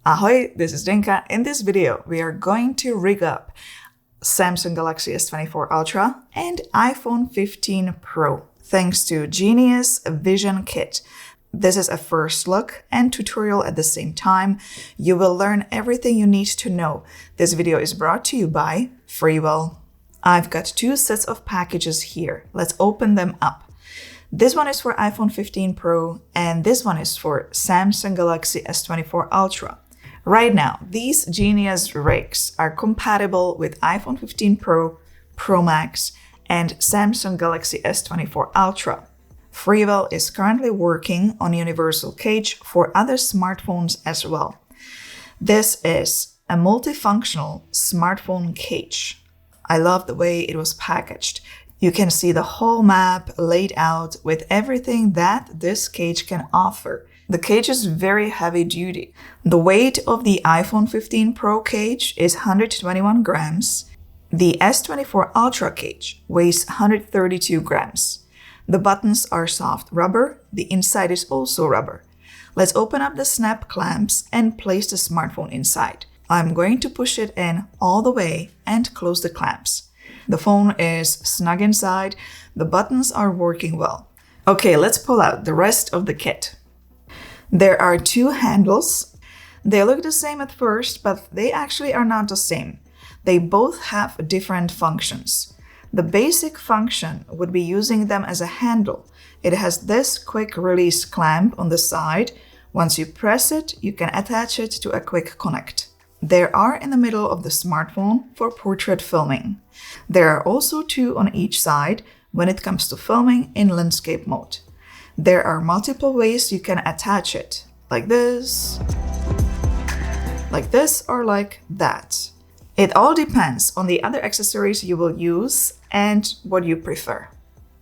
Ahoy, this is Zdenka. In this video, we are going to rig up Samsung Galaxy S24 Ultra and iPhone 15 Pro thanks to Genius Vision Kit. This is a first look and tutorial at the same time. You will learn everything you need to know. This video is brought to you by FREEWELL. I've got two sets of packages here. Let's open them up. This one is for iPhone 15 Pro and this one is for Samsung Galaxy S24 Ultra. Right now, these Genius rigs are compatible with iPhone 15 Pro, Pro Max, and Samsung Galaxy S24 Ultra. FREEWELL is currently working on universal cage for other smartphones as well. This is a multifunctional smartphone cage. I love the way it was packaged. You can see the whole map laid out with everything that this cage can offer. The cage is very heavy duty. The weight of the iPhone 15 Pro cage is 121 grams. The S24 Ultra cage weighs 132 grams. The buttons are soft rubber. The inside is also rubber. Let's open up the snap clamps and place the smartphone inside. I'm going to push it in all the way and close the clamps. The phone is snug inside. The buttons are working well. Okay, let's pull out the rest of the kit. There are two handles. They look the same at first, but they actually are not the same. They both have different functions. The basic function would be using them as a handle. It has this quick release clamp on the side. Once you press it, you can attach it to a quick connect. There are in the middle of the smartphone for portrait filming. There are also two on each side when it comes to filming in landscape mode. There are multiple ways you can attach it, like this, or like that. It all depends on the other accessories you will use and what you prefer.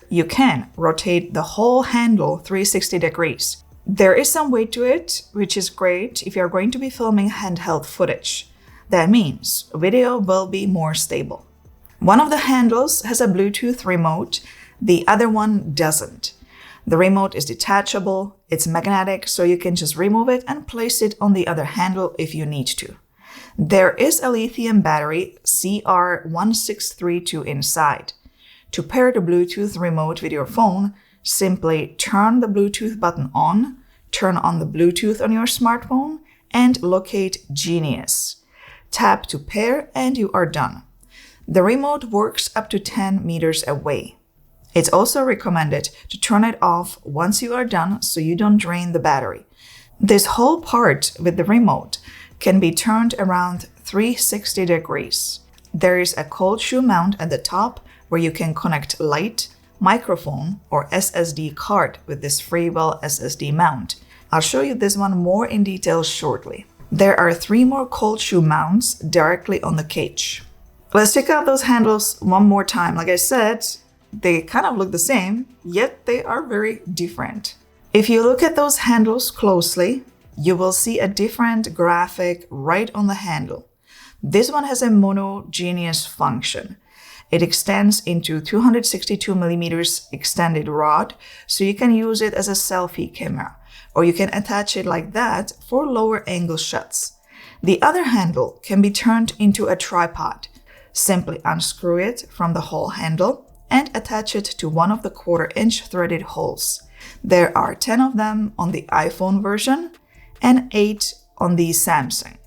You can rotate the whole handle 360 degrees. There is some weight to it, which is great if you're going to be filming handheld footage. That means video will be more stable. One of the handles has a Bluetooth remote, the other one doesn't. The remote is detachable, it's magnetic, so you can just remove it and place it on the other handle if you need to. There is a lithium battery CR1632 inside. To pair the Bluetooth remote with your phone, simply turn the Bluetooth button on, turn on the Bluetooth on your smartphone, and locate Genius. Tap to pair and you are done. The remote works up to 10 meters away. It's also recommended to turn it off once you are done so you don't drain the battery. This whole part with the remote can be turned around 360 degrees. There is a cold shoe mount at the top where you can connect light, microphone, or SSD card with this FREEWELL SSD mount. I'll show you this one more in detail shortly. There are 3 more cold shoe mounts directly on the cage. Let's check out those handles one more time. Like I said, they kind of look the same, yet they are very different. If you look at those handles closely, you will see a different graphic right on the handle. This one has a mono Genius function. It extends into 262 millimeters extended rod, so you can use it as a selfie camera, or you can attach it like that for lower angle shots. The other handle can be turned into a tripod. Simply unscrew it from the whole handle and attach it to one of the 1/4-inch threaded holes. There are 10 of them on the iPhone version and 8 on the Samsung.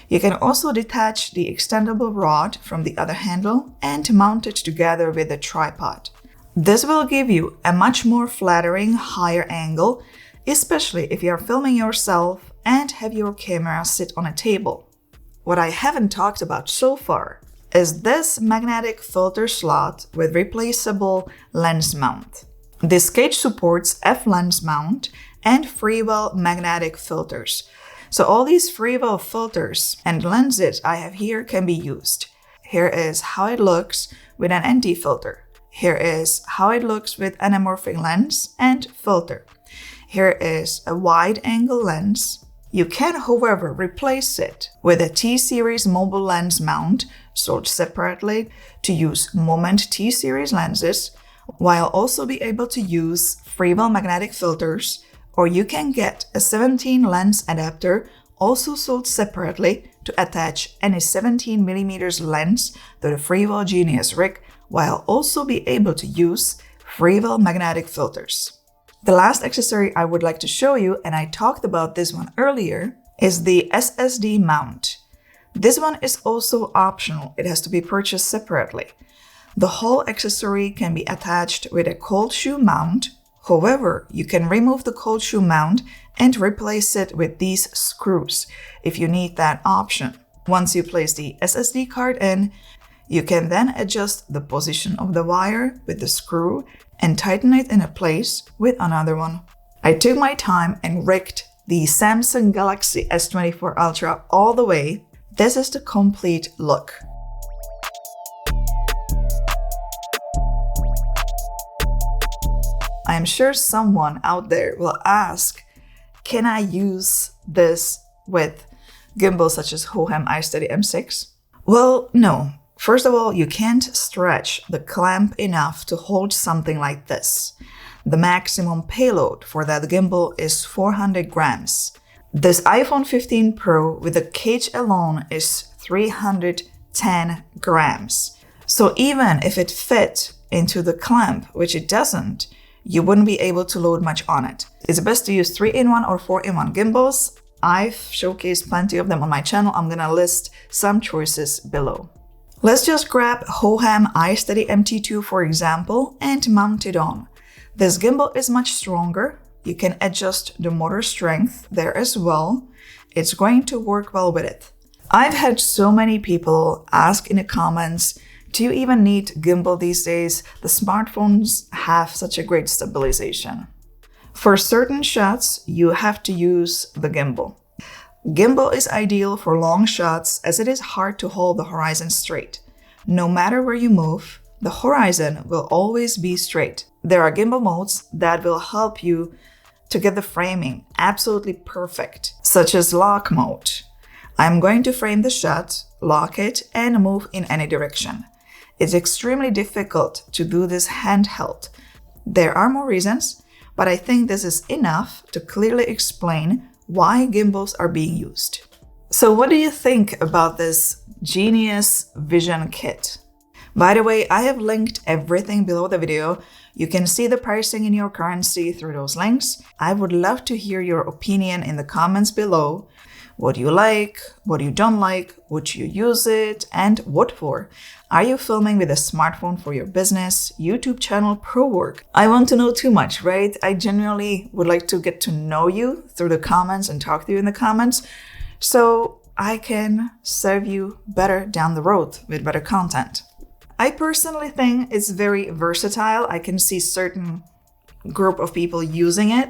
You can also detach the extendable rod from the other handle and mount it together with a tripod. This will give you a much more flattering higher angle, especially if you are filming yourself and have your camera sit on a table. What I haven't talked about so far is this magnetic filter slot with replaceable lens mount. This cage supports F-lens mount and FREEWELL magnetic filters. So all these FREEWELL filters and lenses I have here can be used. Here is how it looks with an ND filter. Here is how it looks with anamorphic lens and filter. Here is a wide angle lens. You can, however, replace it with a T-series mobile lens mount sold separately to use Moment T-series lenses, while also be able to use FREEWELL magnetic filters, or you can get a 17 lens adapter also sold separately to attach any 17mm lens to the FREEWELL Genius rig, while also be able to use FREEWELL magnetic filters. The last accessory I would like to show you, and I talked about this one earlier, is the SSD mount. This one is also optional. It has to be purchased separately. The whole accessory can be attached with a cold shoe mount. However, you can remove the cold shoe mount and replace it with these screws if you need that option. Once you place the SSD card in, you can then adjust the position of the wire with the screw and tighten it in place with another one. I took my time and rigged the Samsung Galaxy S24 Ultra all the way. This is the complete look. I am sure someone out there will ask, can I use this with gimbals such as Hohem iSteady M6? Well, no. First of all, you can't stretch the clamp enough to hold something like this. The maximum payload for that gimbal is 400 grams. This iPhone 15 Pro with the cage alone is 310 grams. So even if it fit into the clamp, which it doesn't, you wouldn't be able to load much on it. It's best to use 3-in-1 or 4-in-1 gimbals. I've showcased plenty of them on my channel. I'm gonna list some choices below. Let's just grab Hohem iSteady MT2 for example and mount it on. This gimbal is much stronger. You can adjust the motor strength there as well. It's going to work well with it. I've had so many people ask in the comments, do you even need gimbal these days? The smartphones have such a great stabilization. For certain shots, you have to use the gimbal. Gimbal is ideal for long shots as it is hard to hold the horizon straight. No matter where you move, the horizon will always be straight. There are gimbal modes that will help you to get the framing absolutely perfect, such as lock mode. I'm going to frame the shot, lock it, and move in any direction. It's extremely difficult to do this handheld. There are more reasons, but I think this is enough to clearly explain why gimbals are being used. So what do you think about this Genius Vision Kit? By the way, I have linked everything below the video. You can see the pricing in your currency through those links. I would love to hear your opinion in the comments below. What do you like? What do you don't like? Would you use it? And what for? Are you filming with a smartphone for your business, YouTube channel, pro work? I want to know too much, right? I genuinely would like to get to know you through the comments and talk to you in the comments so I can serve you better down the road with better content. I personally think it's very versatile. I can see certain group of people using it.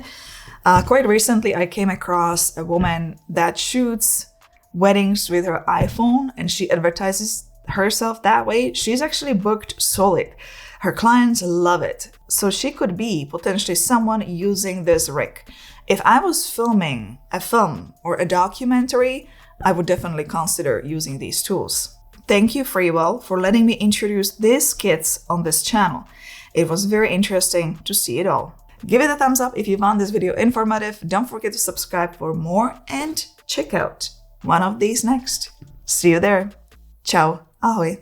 Quite recently, I came across a woman that shoots weddings with her iPhone and she advertises herself that way. She's actually booked solid. Her clients love it. So she could be potentially someone using this rig. If I was filming a film or a documentary, I would definitely consider using these tools. Thank you, FREEWELL, for letting me introduce these kits on this channel. It was very interesting to see it all. Give it a thumbs up if you found this video informative. Don't forget to subscribe for more and check out one of these next. See you there. Ciao. Ahoj.